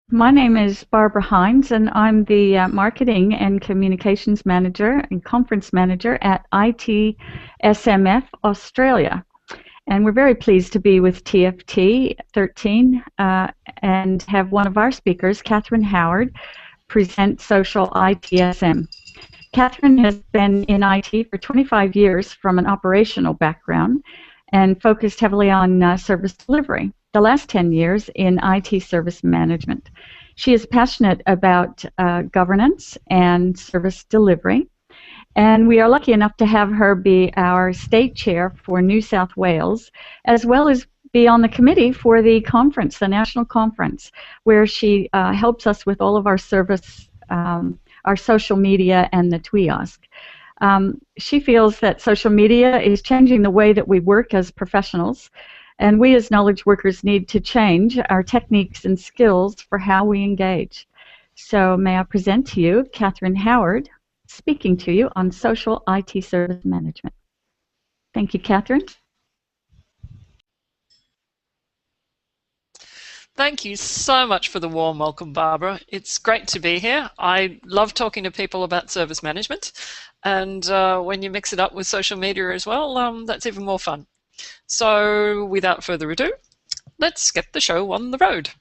My name is Barbara Hines, and I'm the Marketing and Communications Manager and Conference Manager at ITSM Australia. And we're very pleased to be with TFT13 and have one of our speakers, Catherine Howard, present Social ITSM. Catherine has been in IT for 25 years from an operational background and focused heavily on service delivery, the last 10 years in IT service management. She is passionate about governance and service delivery, and we are lucky enough to have her be our state chair for New South Wales, as well as be on the committee for the conference, the national conference, where she helps us with all of our service, our social media, and the kiosk. She feels that social media is changing the way that we work as professionals, and we as knowledge workers need to change our techniques and skills for how we engage. So may I present to you Catherine Howard, speaking to you on social IT service management. Thank you, Catherine. Thank you so much for the warm welcome, Barbara. It's great to be here. I love talking to people about service management, and when you mix it up with social media as well, that's even more fun. So without further ado, let's get the show on the road.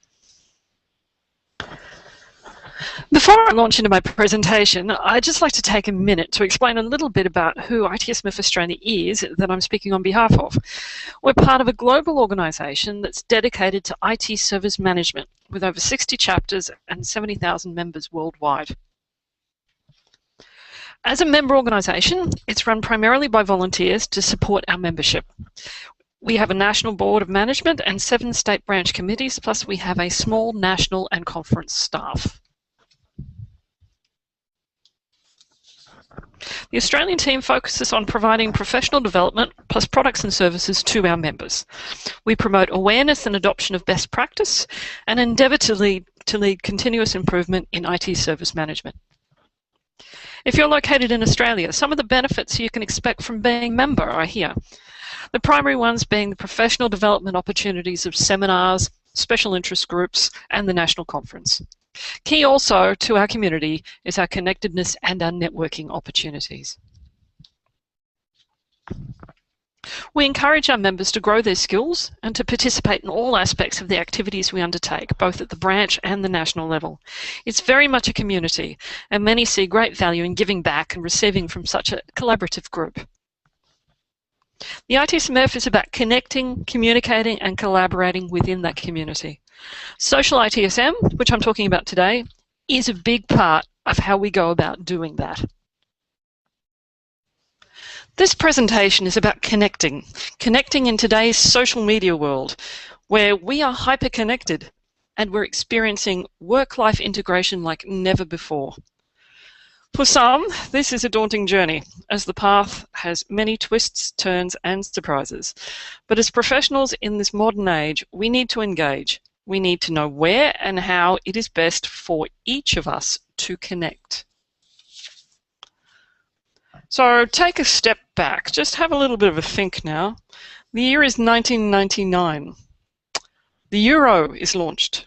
Before I launch into my presentation, I'd just like to take a minute to explain a little bit about who ITSM Australia is that I'm speaking on behalf of. We're part of a global organisation that's dedicated to IT service management with over 60 chapters and 70,000 members worldwide. As a member organisation, it's run primarily by volunteers to support our membership. We have a national board of management and 7 state branch committees, plus we have a small national and conference staff. The Australian team focuses on providing professional development plus products and services to our members. We promote awareness and adoption of best practice and endeavour to lead continuous improvement in IT service management. If you're located in Australia, some of the benefits you can expect from being a member are here. The primary ones being the professional development opportunities of seminars, special interest groups, and the national conference. Key also to our community is our connectedness and our networking opportunities. We encourage our members to grow their skills and to participate in all aspects of the activities we undertake, both at the branch and the national level. It's very much a community, and many see great value in giving back and receiving from such a collaborative group. The ITSMF is about connecting, communicating, and collaborating within that community. Social ITSM, which I'm talking about today, is a big part of how we go about doing that. This presentation is about connecting in today's social media world, where we are hyper-connected and we're experiencing work-life integration like never before. For some, this is a daunting journey, as the path has many twists, turns, and surprises. But as professionals in this modern age, we need to engage. We need to know where and how it is best for each of us to connect. So take a step back. Just have a little bit of a think now. The year is 1999. The euro is launched.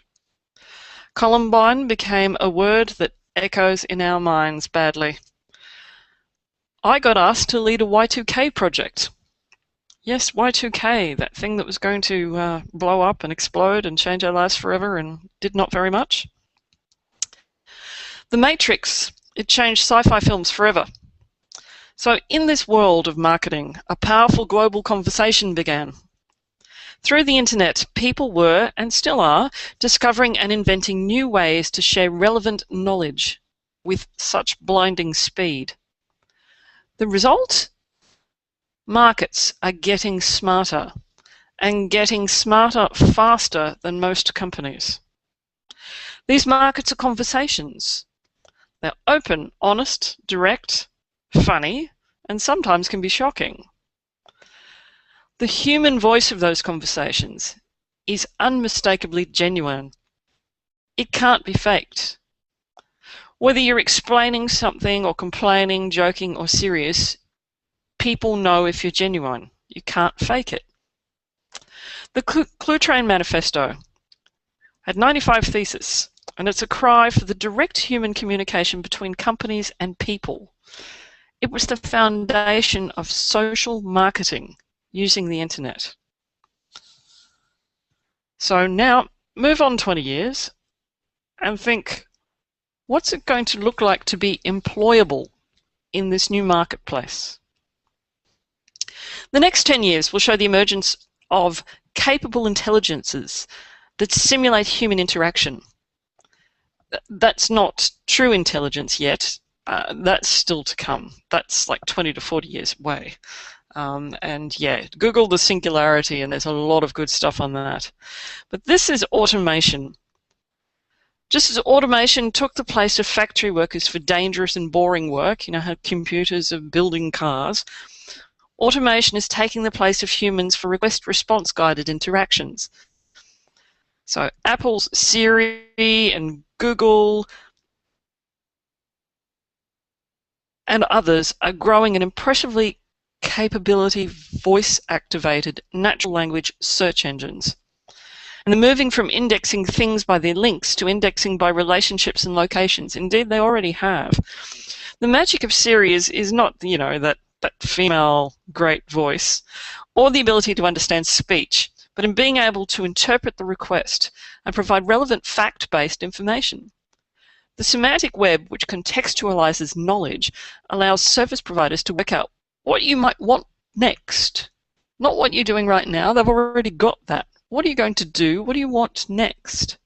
Columbine became a word that echoes in our minds badly. I got asked to lead a Y2K project. Yes, Y2K, that thing that was going to blow up and explode and change our lives forever and did not very much. The Matrix, it changed sci-fi films forever. So in this world of marketing, a powerful global conversation began. Through the internet, people were, and still are, discovering and inventing new ways to share relevant knowledge with such blinding speed. The result? Markets are getting smarter, and getting smarter faster than most companies. These markets are conversations. They're open, honest, direct, funny, and sometimes can be shocking. The human voice of those conversations is unmistakably genuine. It can't be faked. Whether you're explaining something or complaining, joking, or serious, people know if you're genuine. You can't fake it. The Clue Train Manifesto had 95 theses, and it's a cry for the direct human communication between companies and people. It was the foundation of social marketing using the internet. So now, move on 20 years and think, what's it going to look like to be employable in this new marketplace? The next 10 years will show the emergence of capable intelligences that simulate human interaction. That's not true intelligence yet. That's still to come. That's like 20 to 40 years away. And yeah, Google the singularity and there's a lot of good stuff on that. But this is automation. Just as automation took the place of factory workers for dangerous and boring work, you know how computers are building cars, automation is taking the place of humans for request-response guided interactions. So Apple's Siri and Google and others are growing an impressively capability voice-activated natural language search engines. And they're moving from indexing things by their links to indexing by relationships and locations. Indeed, they already have. The magic of Siri is not, you know, that female great voice or the ability to understand speech, but in being able to interpret the request and provide relevant fact-based information. The semantic web, which contextualizes knowledge, allows service providers to work out what you might want next. Not what you're doing right now, they've already got that. What are you going to do? What do you want next?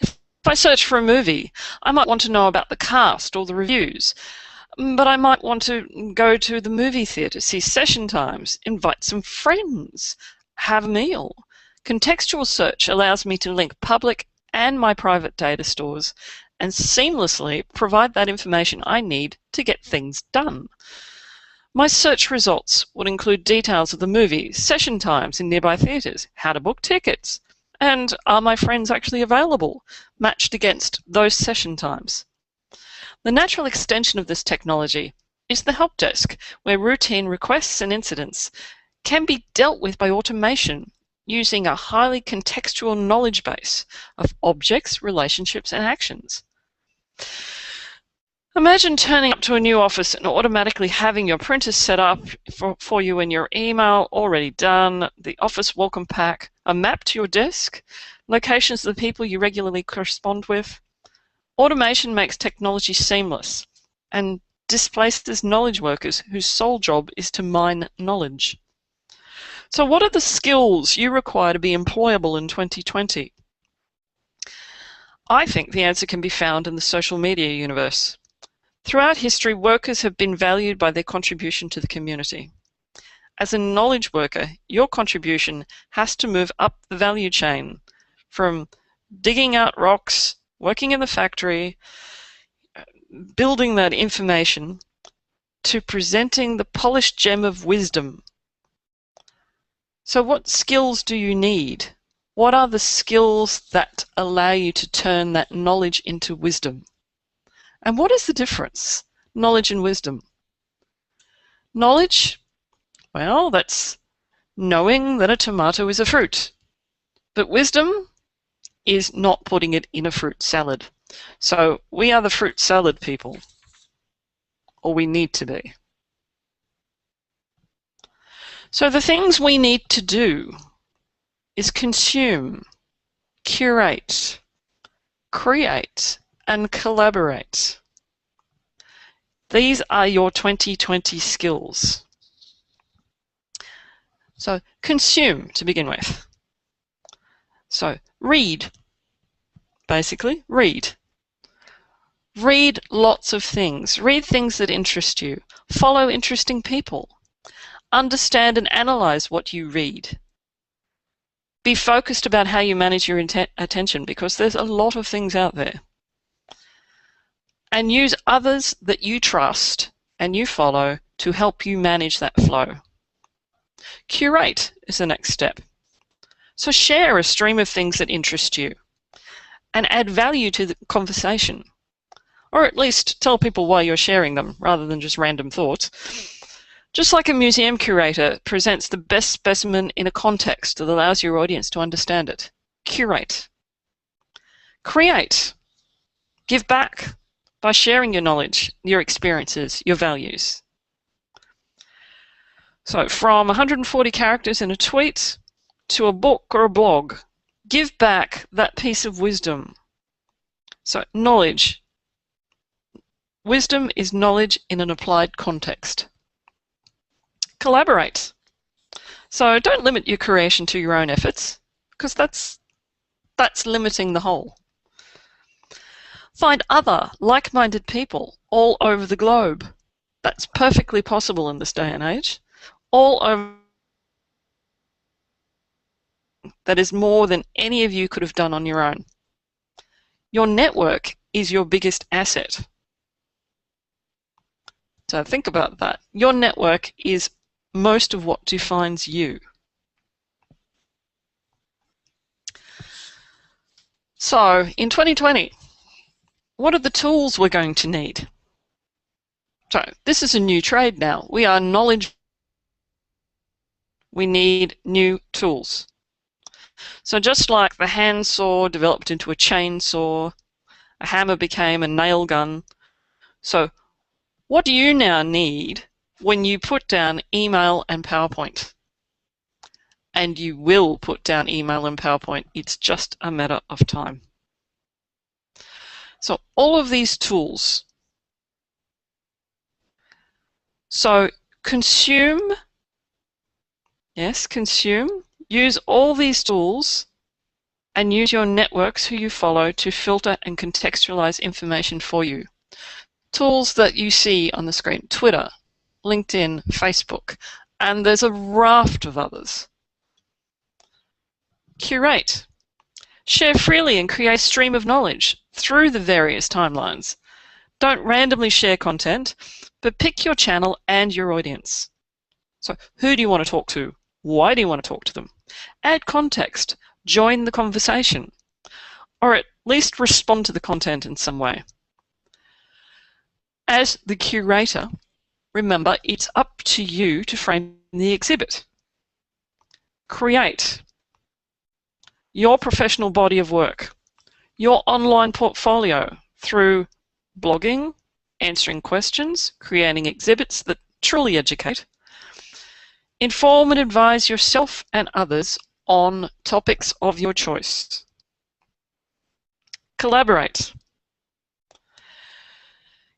If I search for a movie, I might want to know about the cast or the reviews, but I might want to go to the movie theatre, see session times, invite some friends, have a meal. Contextual search allows me to link public and my private data stores and seamlessly provide that information I need to get things done. My search results would include details of the movie, session times in nearby theatres, how to book tickets, and are my friends actually available, matched against those session times. The natural extension of this technology is the help desk, where routine requests and incidents can be dealt with by automation using a highly contextual knowledge base of objects, relationships, and actions. Imagine turning up to a new office and automatically having your printers set up for you in your email already done, the office welcome pack, a map to your desk, locations of the people you regularly correspond with. Automation makes technology seamless and displaces knowledge workers whose sole job is to mine knowledge. So what are the skills you require to be employable in 2020? I think the answer can be found in the social media universe. Throughout history, workers have been valued by their contribution to the community. As a knowledge worker, your contribution has to move up the value chain from digging out rocks, working in the factory, building that information, to presenting the polished gem of wisdom. So what skills do you need? What are the skills that allow you to turn that knowledge into wisdom? And what is the difference? Knowledge and wisdom. Knowledge, well, that's knowing that a tomato is a fruit. But wisdom is not putting it in a fruit salad. So we are the fruit salad people, or we need to be. So the things we need to do is consume, curate, create, and collaborate. These are your 2020 skills. So consume to begin with. So read, basically, read. Read lots of things. Read things that interest you. Follow interesting people. Understand and analyze what you read. Be focused about how you manage your attention, because there's a lot of things out there. And use others that you trust and you follow to help you manage that flow. Curate is the next step. So share a stream of things that interest you and add value to the conversation. Or at least tell people why you're sharing them rather than just random thoughts. Just like a museum curator presents the best specimen in a context that allows your audience to understand it. Curate. Create. Give back by sharing your knowledge, your experiences, your values. So from 140 characters in a tweet to a book or a blog, give back that piece of wisdom. So knowledge. Wisdom is knowledge in an applied context. Collaborate. So don't limit your creation to your own efforts, because that's limiting the whole. Find other like-minded people all over the globe. That's perfectly possible in this day and age. All over. That is more than any of you could have done on your own. Your network is your biggest asset. So think about that. Your network is most of what defines you. So in 2020, what are the tools we're going to need? So this is a new trade now. We are knowledge. We need new tools. So just like the handsaw developed into a chainsaw, a hammer became a nail gun. So what do you now need when you put down email and PowerPoint? And you will put down email and PowerPoint. It's just a matter of time. So all of these tools. So consume. Yes, consume. Use all these tools and use your networks who you follow to filter and contextualize information for you. Tools that you see on the screen: Twitter, LinkedIn, Facebook, and there's a raft of others. Curate. Share freely and create a stream of knowledge through the various timelines. Don't randomly share content, but pick your channel and your audience. So who do you want to talk to? Why do you want to talk to them? Add context. Join the conversation. Or at least respond to the content in some way. As the curator, remember, it's up to you to frame the exhibit. Create your professional body of work, your online portfolio through blogging, answering questions, creating exhibits that truly educate. Inform and advise yourself and others on topics of your choice. Collaborate.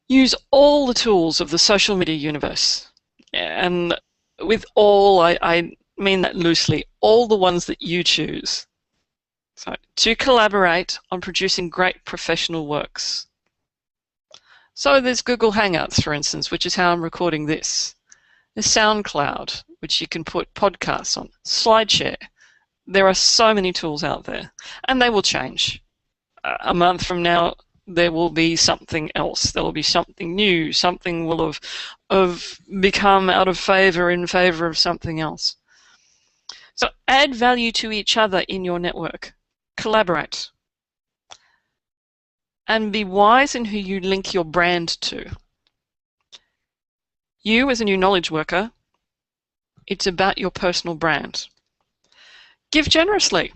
Use all the tools of the social media universe. And with all, I mean that loosely, all the ones that you choose. So, to collaborate on producing great professional works. So there's Google Hangouts, for instance, which is how I'm recording this. There's SoundCloud, which you can put podcasts on. SlideShare. There are so many tools out there, and they will change. A month from now, there will be something else. There will be something new. Something will have become out of favor in favor of something else. So add value to each other in your network. Collaborate. And be wise in who you link your brand to. You, as a new knowledge worker, it's about your personal brand. Give generously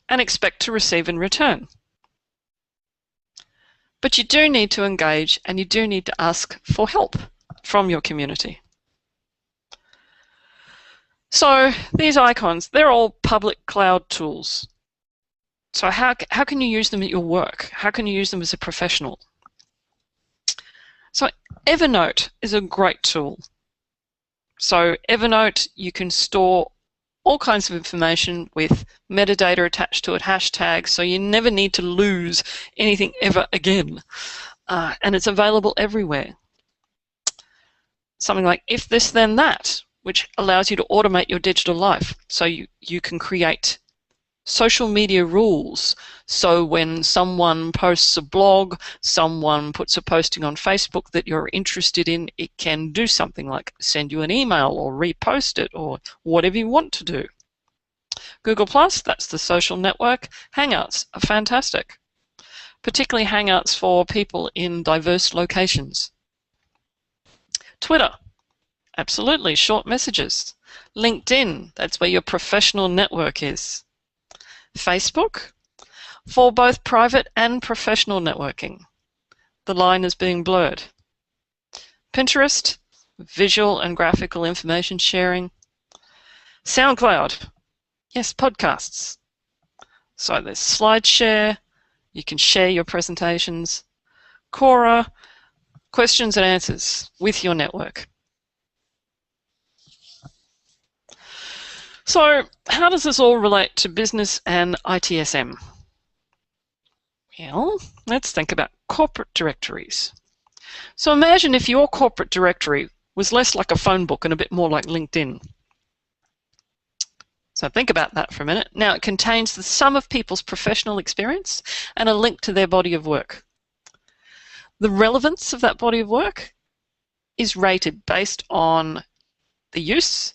and expect to receive in return. But you do need to engage, and you do need to ask for help from your community. So these icons, they're all public cloud tools. So how can you use them at your work? How can you use them as a professional? So Evernote is a great tool. So Evernote, you can store all kinds of information with metadata attached to it, hashtags, so you never need to lose anything ever again. And it's available everywhere. Something like If This Then That, which allows you to automate your digital life. So you can create social media rules. So when someone posts a blog, someone puts a posting on Facebook that you're interested in, it can do something like send you an email or repost it or whatever you want to do. Google+, that's the social network. Hangouts are fantastic, particularly Hangouts for people in diverse locations. Twitter, absolutely, short messages. LinkedIn, that's where your professional network is. Facebook, for both private and professional networking. The line is being blurred. Pinterest, visual and graphical information sharing. SoundCloud, yes, podcasts. So there's SlideShare, you can share your presentations. Quora, questions and answers with your network. So how does this all relate to business and ITSM? Well, let's think about corporate directories. So imagine if your corporate directory was less like a phone book and a bit more like LinkedIn. So think about that for a minute. Now, it contains the sum of people's professional experience and a link to their body of work. The relevance of that body of work is rated based on the use,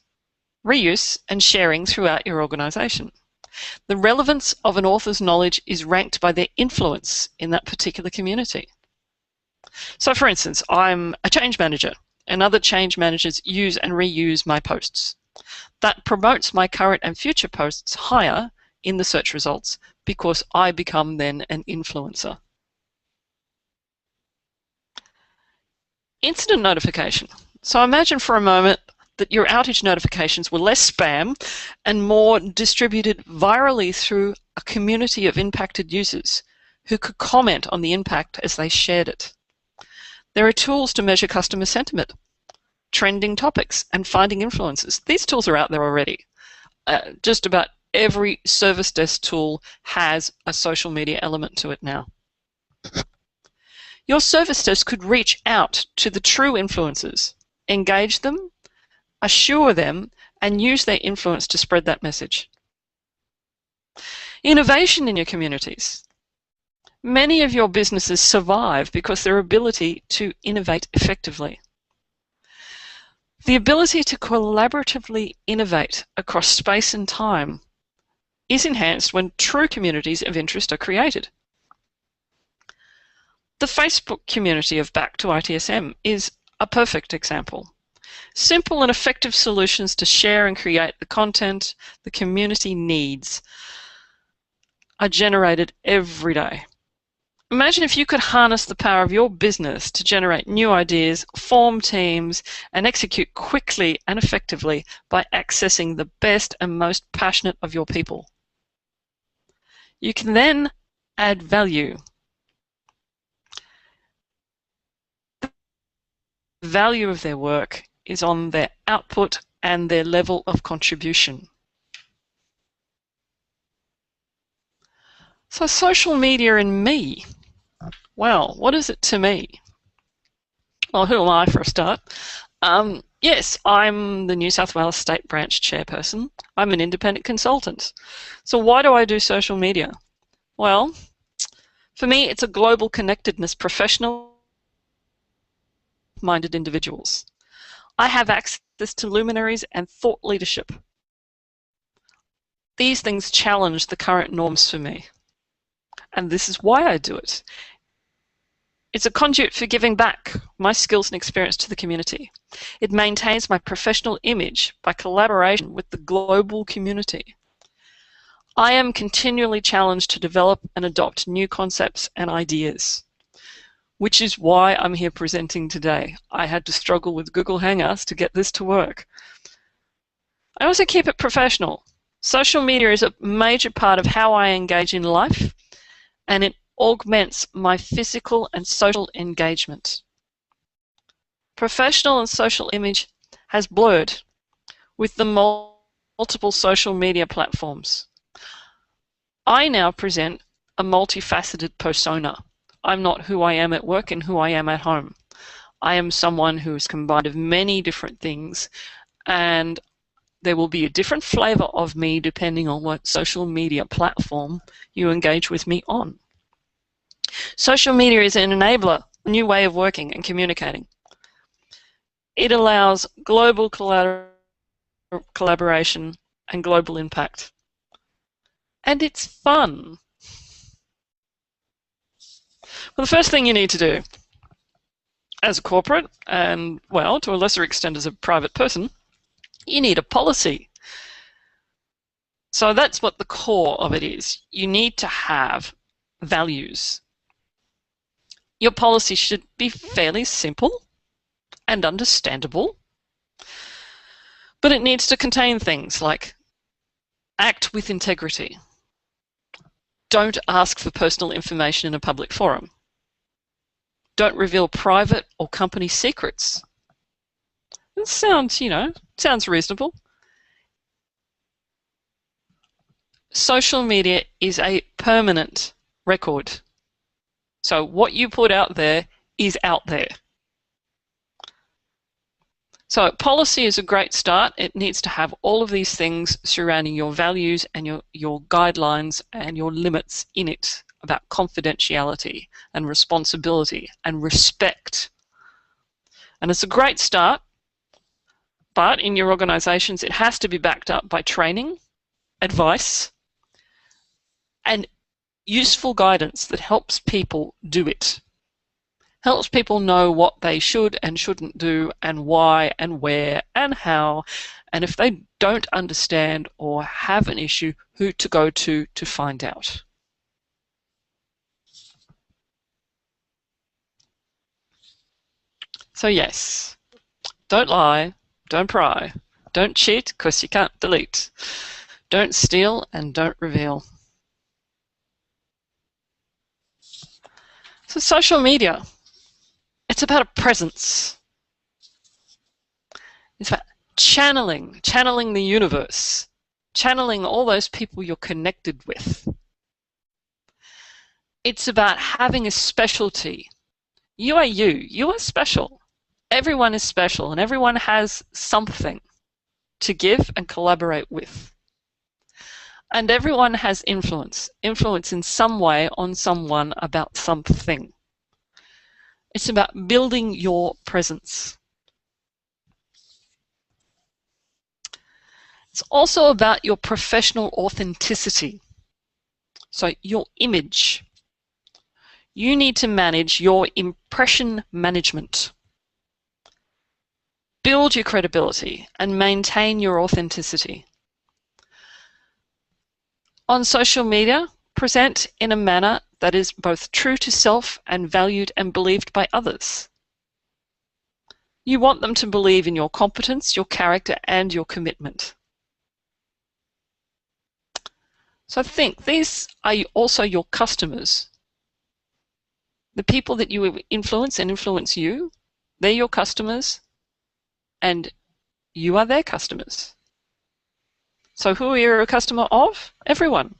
reuse, and sharing throughout your organisation. The relevance of an author's knowledge is ranked by their influence in that particular community. So for instance, I'm a change manager, and other change managers use and reuse my posts. That promotes my current and future posts higher in the search results because I become then an influencer. Incident notification. So imagine for a moment that your outage notifications were less spam and more distributed virally through a community of impacted users who could comment on the impact as they shared it. There are tools to measure customer sentiment, trending topics, and finding influencers. These tools are out there already. Just about every service desk tool has a social media element to it now. Your service desk could reach out to the true influencers, engage them, assure them, and use their influence to spread that message. Innovation in your communities. Many of your businesses survive because their ability to innovate effectively. The ability to collaboratively innovate across space and time is enhanced when true communities of interest are created. The Facebook community of Back to ITSM is a perfect example. Simple and effective solutions to share and create the content the community needs are generated every day. Imagine if you could harness the power of your business to generate new ideas, form teams, and execute quickly and effectively by accessing the best and most passionate of your people. You can then add value. The value of their work is on their output and their level of contribution. So social media and me. Well, what is it to me? Well, who am I for a start? Yes, I'm the New South Wales State Branch Chairperson. I'm an independent consultant. So why do I do social media? Well, for me, it's a global connectedness professional-minded individuals. I have access to luminaries and thought leadership. These things challenge the current norms for me. And this is why I do it. It's a conduit for giving back my skills and experience to the community. It maintains my professional image by collaboration with the global community. I am continually challenged to develop and adopt new concepts and ideas, which is why I'm here presenting today. I had to struggle with Google Hangouts to get this to work. I also keep it professional. Social media is a major part of how I engage in life, and it augments my physical and social engagement. Professional and social image has blurred with the multiple social media platforms. I now present a multifaceted persona. I'm not who I am at work and who I am at home. I am someone who is combined of many different things, and there will be a different flavor of me depending on what social media platform you engage with me on. Social media is an enabler, a new way of working and communicating. It allows global collaboration and global impact. And it's fun. Well, the first thing you need to do as a corporate, and, well, to a lesser extent as a private person, you need a policy. So that's what the core of it is. You need to have values. Your policy should be fairly simple and understandable, but it needs to contain things like act with integrity. Don't ask for personal information in a public forum. Don't reveal private or company secrets. It sounds, sounds reasonable. Social media is a permanent record. So what you put out there is out there. So policy is a great start. It needs to have all of these things surrounding your values and your guidelines and your limits in it about confidentiality and responsibility and respect. And it's a great start, but in your organizations it has to be backed up by training, advice, and useful guidance that helps people do it. Helps people know what they should and shouldn't do and why and where and how, and if they don't understand or have an issue, who to go to find out. So yes, don't lie, don't pry, don't cheat because you can't delete, don't steal and don't reveal. So social media, it's about a presence. It's about channeling the universe, channeling all those people you're connected with. It's about having a specialty. You are you. You are special. Everyone is special and everyone has something to give and collaborate with. And everyone has influence in some way on someone about something. It's about building your presence. It's also about your professional authenticity. So your image. You need to manage your impression management. Build your credibility and maintain your authenticity. On social media, present in a manner that is both true to self and valued and believed by others. You want them to believe in your competence, your character, and your commitment. So think, these are also your customers. The people that you influence and influence you, they're your customers, and you are their customers. So who are you a customer of? Everyone.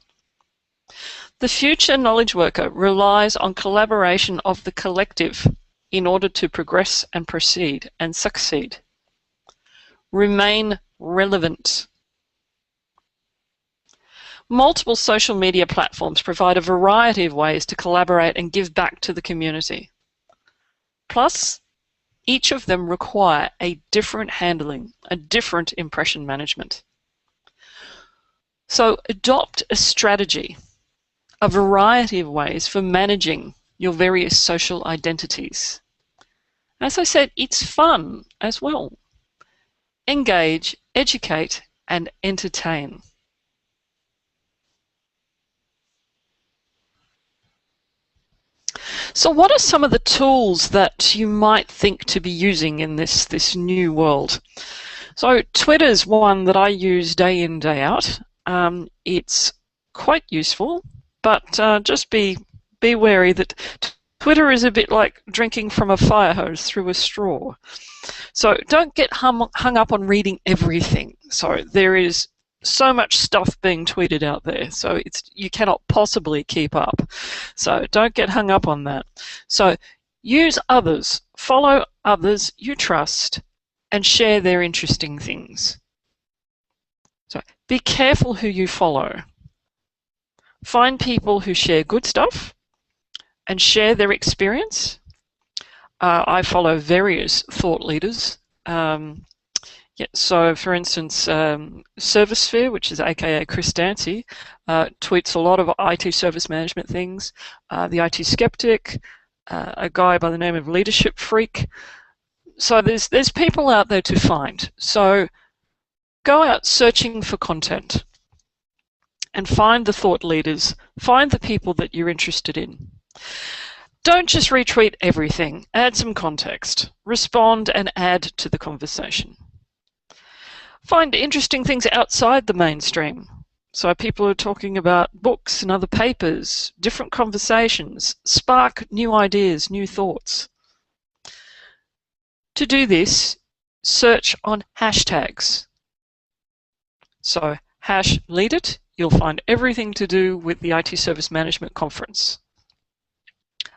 The future knowledge worker relies on collaboration of the collective in order to progress and proceed and succeed. Remain relevant. Multiple social media platforms provide a variety of ways to collaborate and give back to the community. Plus, each of them require a different handling, a different impression management. So adopt a strategy, a variety of ways for managing your various social identities. As I said, it's fun as well. Engage, educate, and entertain. So what are some of the tools that you might think to be using in this new world? So Twitter's one that I use day in, day out. It's quite useful, but just be wary that Twitter is a bit like drinking from a fire hose through a straw. So don't get hung up on reading everything. So there is so much stuff being tweeted out there, so you cannot possibly keep up. So don't get hung up on that. So use others, follow others you trust, and share their interesting things. So be careful who you follow. Find people who share good stuff and share their experience. I follow various thought leaders. So, for instance, Servicesphere, which is aka Chris Dancy, tweets a lot of IT service management things. The IT Skeptic, a guy by the name of Leadership Freak. So there's people out there to find. So go out searching for content. and find the thought leaders, find the people that you're interested in. Don't just retweet everything, add some context, respond and add to the conversation. Find interesting things outside the mainstream. So people are talking about books and other papers, different conversations, spark new ideas, new thoughts. To do this, search on hashtags. So #LeadIt, you'll find everything to do with the IT Service Management Conference.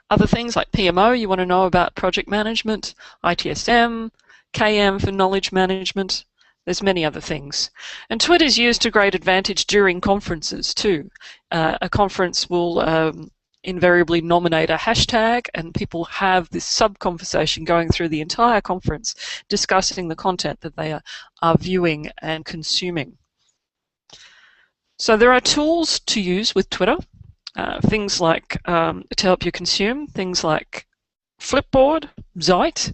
Other things like PMO, you want to know about project management, ITSM, KM for knowledge management. There's many other things. And Twitter's used to great advantage during conferences too. A conference will invariably nominate a hashtag, and people have this sub-conversation going through the entire conference, discussing the content that they are viewing and consuming. So there are tools to use with Twitter, things like, to help you consume, things like Flipboard, Zeit,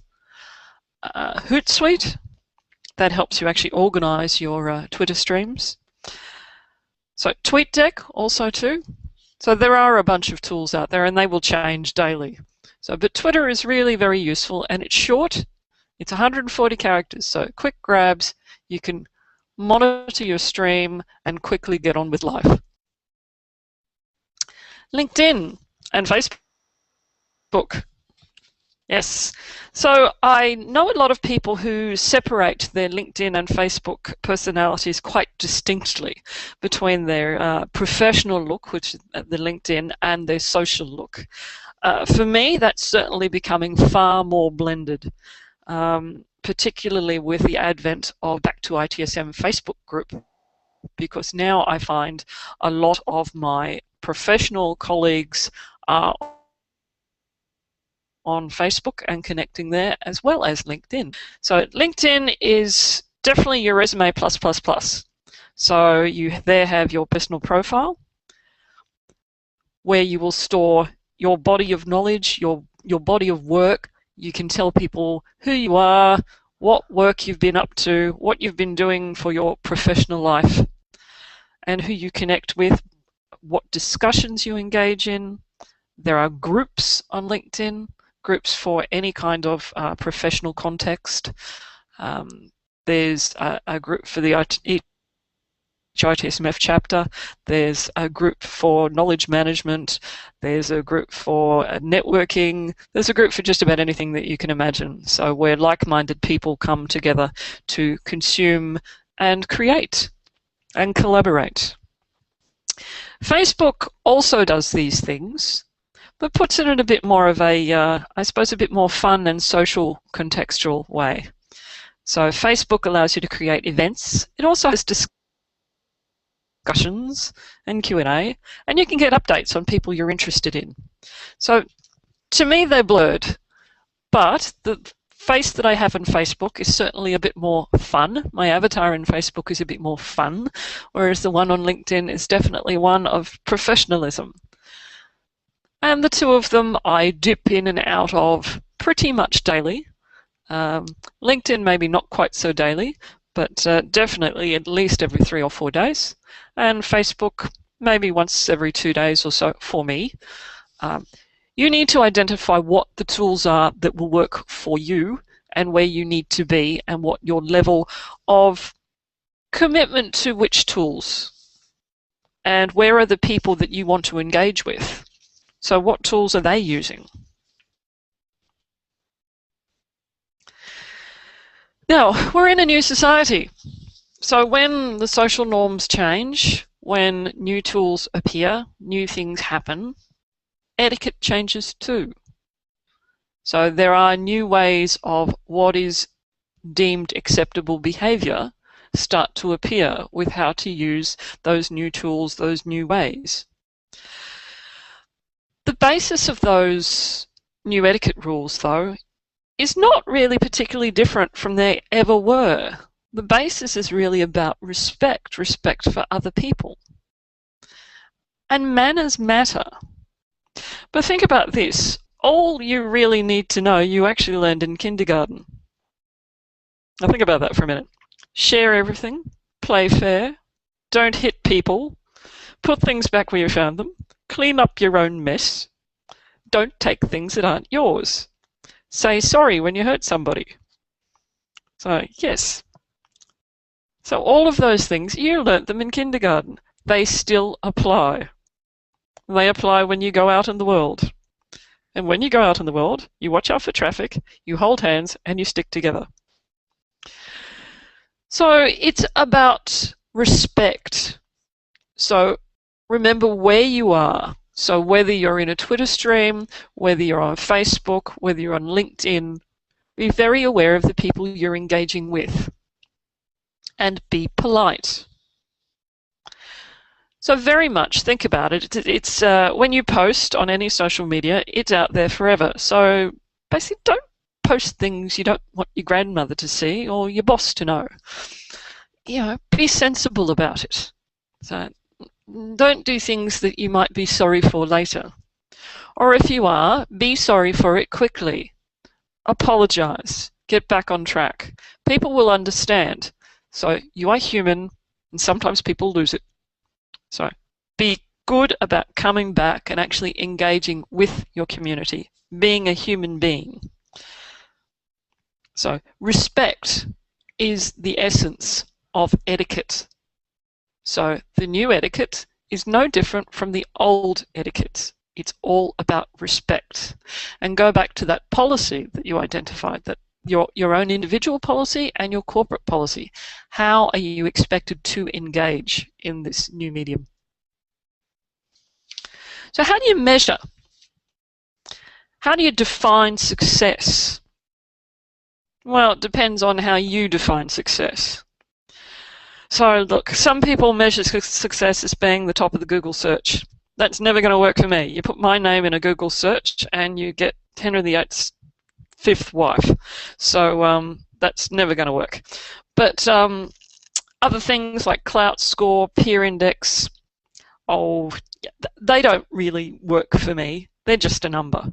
Hootsuite, that helps you actually organize your Twitter streams. So TweetDeck also too. So there are a bunch of tools out there and they will change daily. So, but Twitter is really very useful and it's short. It's 140 characters, so quick grabs. You can monitor your stream and quickly get on with life. LinkedIn and Facebook. Yes. So I know a lot of people who separate their LinkedIn and Facebook personalities quite distinctly between their professional look, which is the LinkedIn, and their social look. For me, that's certainly becoming far more blended, particularly with the advent of Back to ITSM Facebook group, because now I find a lot of my professional colleagues are on Facebook and connecting there, as well as LinkedIn. So LinkedIn is definitely your resume plus plus plus. So you there have your personal profile, where you will store your body of knowledge, your body of work. You can tell people who you are, what work you've been up to, what you've been doing for your professional life, and who you connect with, what discussions you engage in. There are groups on LinkedIn, groups for any kind of professional context. There's a group for the ITSMF chapter. There's a group for knowledge management. There's a group for networking. There's a group for just about anything that you can imagine. So where like-minded people come together to consume and create and collaborate. Facebook also does these things, but puts it in a bit more of a, I suppose, a bit more fun and social contextual way. So Facebook allows you to create events. It also has discussions and Q&A, and you can get updates on people you're interested in. So to me, they're blurred, but the face that I have on Facebook is certainly a bit more fun. My avatar in Facebook is a bit more fun, whereas the one on LinkedIn is definitely one of professionalism. And the two of them I dip in and out of pretty much daily. LinkedIn maybe not quite so daily, but definitely at least every 3 or 4 days. And Facebook maybe once every 2 days or so for me. You need to identify what the tools are that will work for you and where you need to be and what your level of commitment to which tools and where are the people that you want to engage with. So what tools are they using? Now, we're in a new society. So when the social norms change, when new tools appear, new things happen, etiquette changes too. So there are new ways of what is deemed acceptable behavior start to appear with how to use those new tools, those new ways. The basis of those new etiquette rules, though, is not really particularly different from they ever were. The basis is really about respect, respect for other people. And manners matter. But think about this. All you really need to know, you actually learned in kindergarten. Now think about that for a minute. Share everything, play fair, don't hit people, Put things back where you found them. Clean up your own mess. Don't take things that aren't yours. Say sorry when you hurt somebody. So, yes. So all of those things, you learnt them in kindergarten. They still apply. They apply when you go out in the world. And when you go out in the world, you watch out for traffic, you hold hands, and you stick together. So it's about respect. So remember where you are. So whether you're in a Twitter stream, whether you're on Facebook, whether you're on LinkedIn, be very aware of the people you're engaging with. And be polite. So very much think about it. It's when you post on any social media, it's out there forever. So basically don't post things you don't want your grandmother to see or your boss to know. You know, be sensible about it. So don't do things that you might be sorry for later. Or if you are, be sorry for it quickly. Apologize. Get back on track. People will understand. So you are human, and sometimes people lose it. So be good about coming back and actually engaging with your community, being a human being. So respect is the essence of etiquette. So the new etiquette is no different from the old etiquette. It's all about respect. And go back to that policy that you identified, that your own individual policy and your corporate policy. How are you expected to engage in this new medium? So how do you measure? How do you define success? Well, it depends on how you define success. So look, some people measure success as being the top of the Google search. That's never going to work for me. You put my name in a Google search and you get Henry VIII's fifth wife. So that's never going to work. But other things like clout score, peer index, they don't really work for me. They're just a number.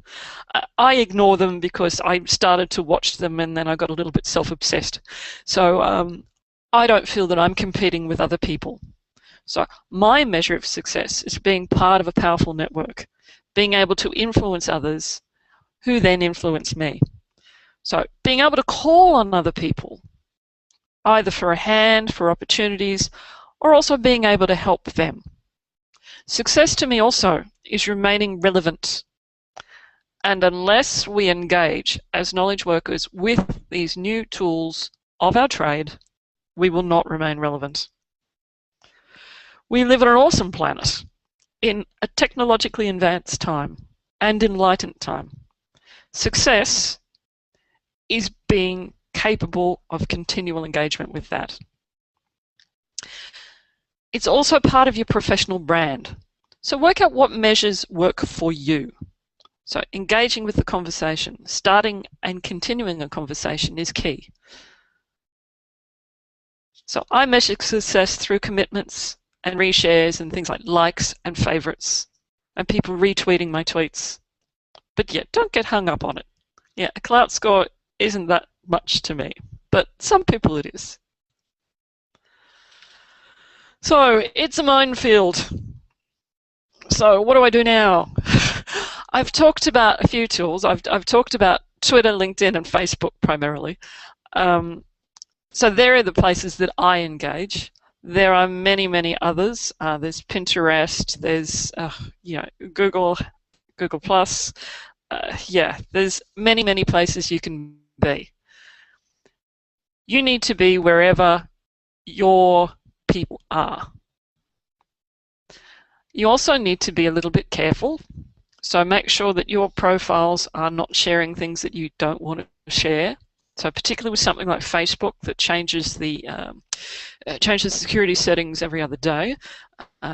I ignore them because I started to watch them and then I got a little bit self-obsessed. So I don't feel that I'm competing with other people. So my measure of success is being part of a powerful network, being able to influence others who then influence me. So being able to call on other people, either for a hand, for opportunities, or also being able to help them. Success to me also is remaining relevant. And unless we engage as knowledge workers with these new tools of our trade, we will not remain relevant. We live on an awesome planet, in a technologically advanced time and enlightened time. Success is being capable of continual engagement with that. It's also part of your professional brand. So work out what measures work for you. So engaging with the conversation, starting and continuing a conversation is key. So I measure success through commitments and reshares and things like likes and favorites and people retweeting my tweets. But yeah, don't get hung up on it. Yeah, a clout score isn't that much to me, but some people it is. So it's a minefield. So what do I do now? I've talked about a few tools. I've talked about Twitter, LinkedIn, and Facebook primarily. So there are the places that I engage. There are many, many others. There's Pinterest. There's Google Plus. Yeah, there's many, many places you can be. You need to be wherever your people are. You also need to be a little bit careful. So make sure that your profiles are not sharing things that you don't want to share. So particularly with something like Facebook that changes the security settings every other day.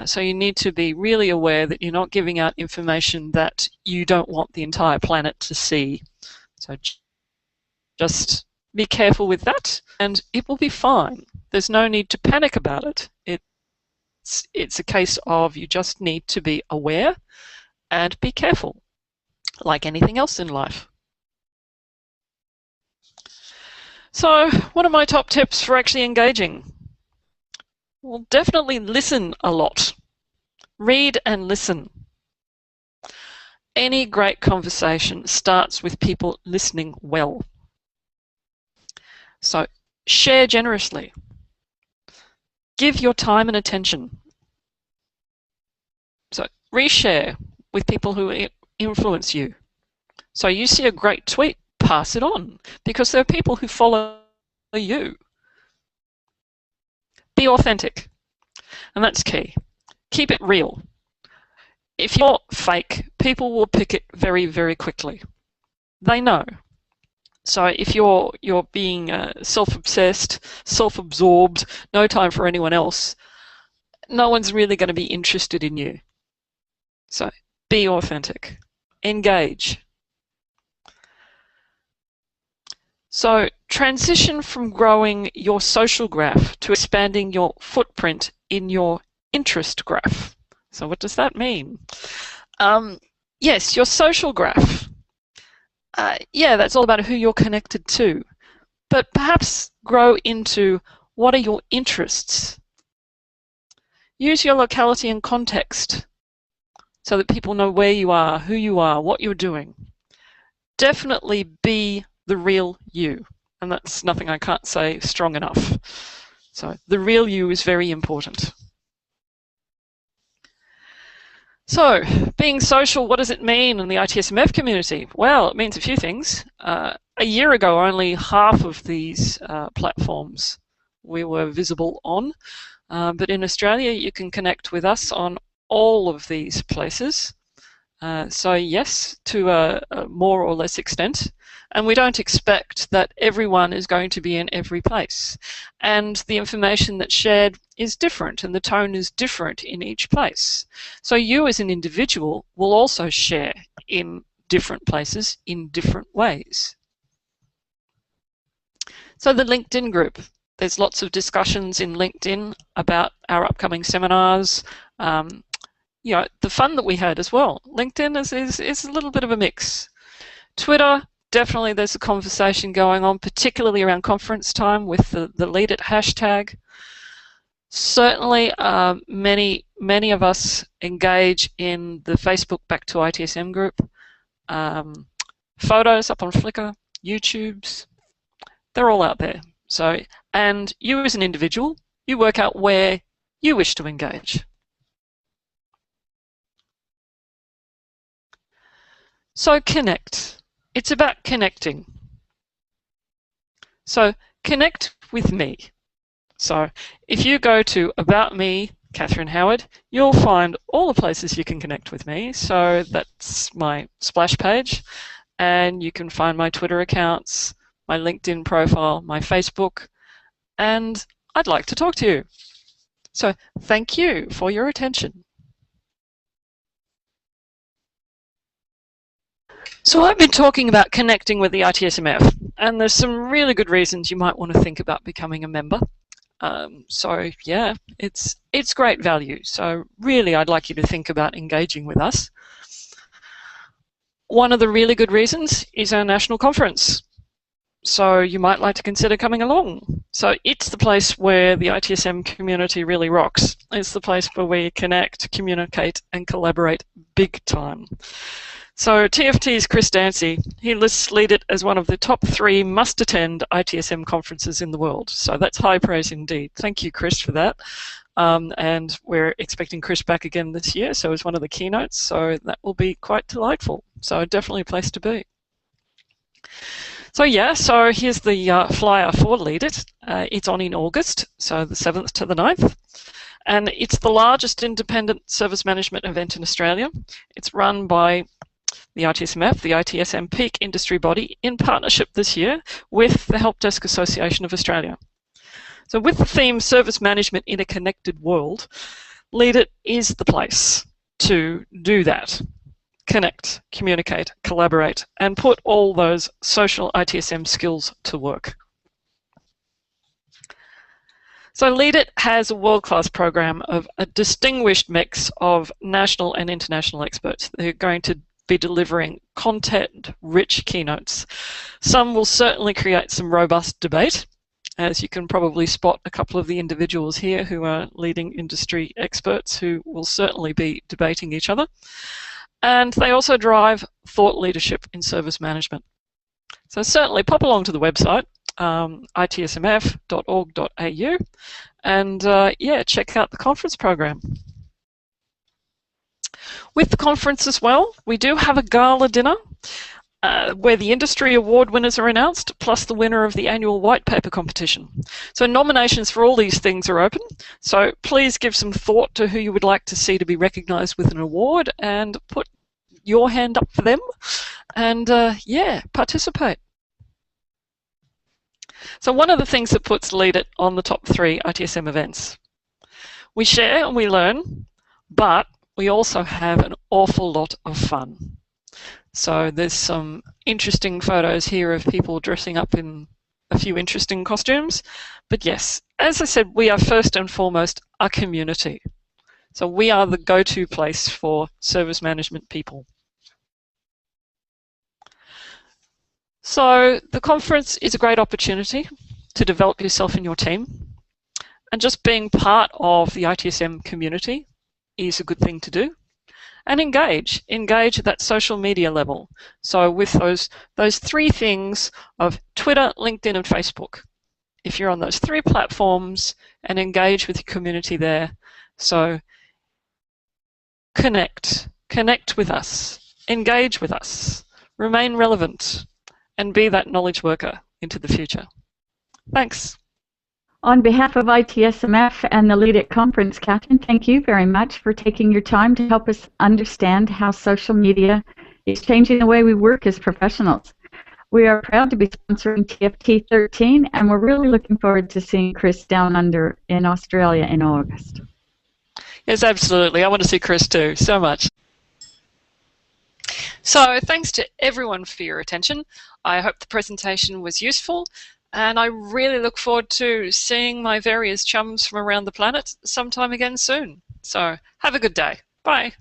So you need to be really aware that you're not giving out information that you don't want the entire planet to see. So just be careful with that and it will be fine. There's no need to panic about it. It's a case of you just need to be aware and be careful, like anything else in life. So what are my top tips for actually engaging? Well, definitely listen a lot. Read and listen. Any great conversation starts with people listening well. So share generously. Give your time and attention. So reshare with people who influence you. So you see a great tweet, pass it on, because there are people who follow you. Be authentic, and that's key. Keep it real. If you're fake, people will pick it very, very quickly. They know. So if you're being self-obsessed, self-absorbed, no time for anyone else, no one's really going to be interested in you. So be authentic. Engage. So transition from growing your social graph to expanding your footprint in your interest graph. So what does that mean? Yes, your social graph. Yeah, that's all about who you're connected to. But perhaps grow into what are your interests. Use your locality and context so that people know where you are, who you are, what you're doing. Definitely be the real you. And that's nothing I can't say strong enough. So the real you is very important. So, being social, what does it mean in the ITSMF community? Well, it means a few things. A year ago, only half of these platforms we were visible on, but in Australia, you can connect with us on all of these places. So yes, to a more or less extent. And we don't expect that everyone is going to be in every place. And the information that's shared is different and the tone is different in each place. So you as an individual will also share in different places in different ways. So the LinkedIn group. There's lots of discussions in LinkedIn about our upcoming seminars, you know, the fun that we had as well. LinkedIn is a little bit of a mix. Twitter, definitely there's a conversation going on, particularly around conference time with the Lead It hashtag. Certainly many of us engage in the Facebook Back to ITSM group. Photos up on Flickr, YouTubes, they're all out there. So, and you as an individual, you work out where you wish to engage. So connect. It's about connecting. So connect with me. So if you go to About Me, Catherine Howard, you'll find all the places you can connect with me. So that's my splash page, and you can find my Twitter accounts, my LinkedIn profile, my Facebook, and I'd like to talk to you. So thank you for your attention. So I've been talking about connecting with the ITSMF, and there's some really good reasons you might want to think about becoming a member. So yeah, it's great value. So really, I'd like you to think about engaging with us. One of the really good reasons is our national conference. So you might like to consider coming along. So it's the place where the ITSM community really rocks. It's the place where we connect, communicate, and collaborate big time. So TFT's Chris Dancy, he lists Lead It as one of the top 3 must-attend ITSM conferences in the world. So that's high praise indeed. Thank you, Chris, for that. And we're expecting Chris back again this year, so as one of the keynotes. So that will be quite delightful. So definitely a place to be. So yeah, so here's the flyer for Lead It. It's on in August, so the 7th to the 9th. And it's the largest independent service management event in Australia. It's run by the ITSMF, the ITSM peak industry body, in partnership this year with the Help Desk Association of Australia. So with the theme Service Management in a Connected World, Lead It is the place to do that. Connect, communicate, collaborate, and put all those social ITSM skills to work. So Lead It has a world-class program of a distinguished mix of national and international experts. They're going to be delivering content-rich keynotes. Some will certainly create some robust debate, as you can probably spot a couple of the individuals here who are leading industry experts who will certainly be debating each other. And they also drive thought leadership in service management. So certainly pop along to the website, itsmf.org.au, and yeah, check out the conference program. With the conference as well, we do have a gala dinner where the industry award winners are announced, plus the winner of the annual white paper competition. So nominations for all these things are open, so please give some thought to who you would like to see to be recognised with an award and put your hand up for them and yeah, participate. So one of the things that puts Lead It on the top 3 ITSM events. We share and we learn, but we also have an awful lot of fun. So there's some interesting photos here of people dressing up in a few interesting costumes. But yes, as I said, we are first and foremost a community. So we are the go-to place for service management people. So the conference is a great opportunity to develop yourself and your team. And just being part of the ITSM community is a good thing to do. And engage at that social media level. So with those 3 things of Twitter, LinkedIn, and Facebook. If you're on those 3 platforms and engage with your community there. So connect with us, engage with us, remain relevant, and be that knowledge worker into the future. Thanks. On behalf of ITSMF and the Lead It Conference, Catherine, thank you very much for taking your time to help us understand how social media is changing the way we work as professionals. We are proud to be sponsoring TFT13, and we're really looking forward to seeing Chris down under in Australia in August. Yes, absolutely. I want to see Chris too, so much. So thanks to everyone for your attention. I hope the presentation was useful. And I really look forward to seeing my various chums from around the planet sometime again soon. So have a good day. Bye.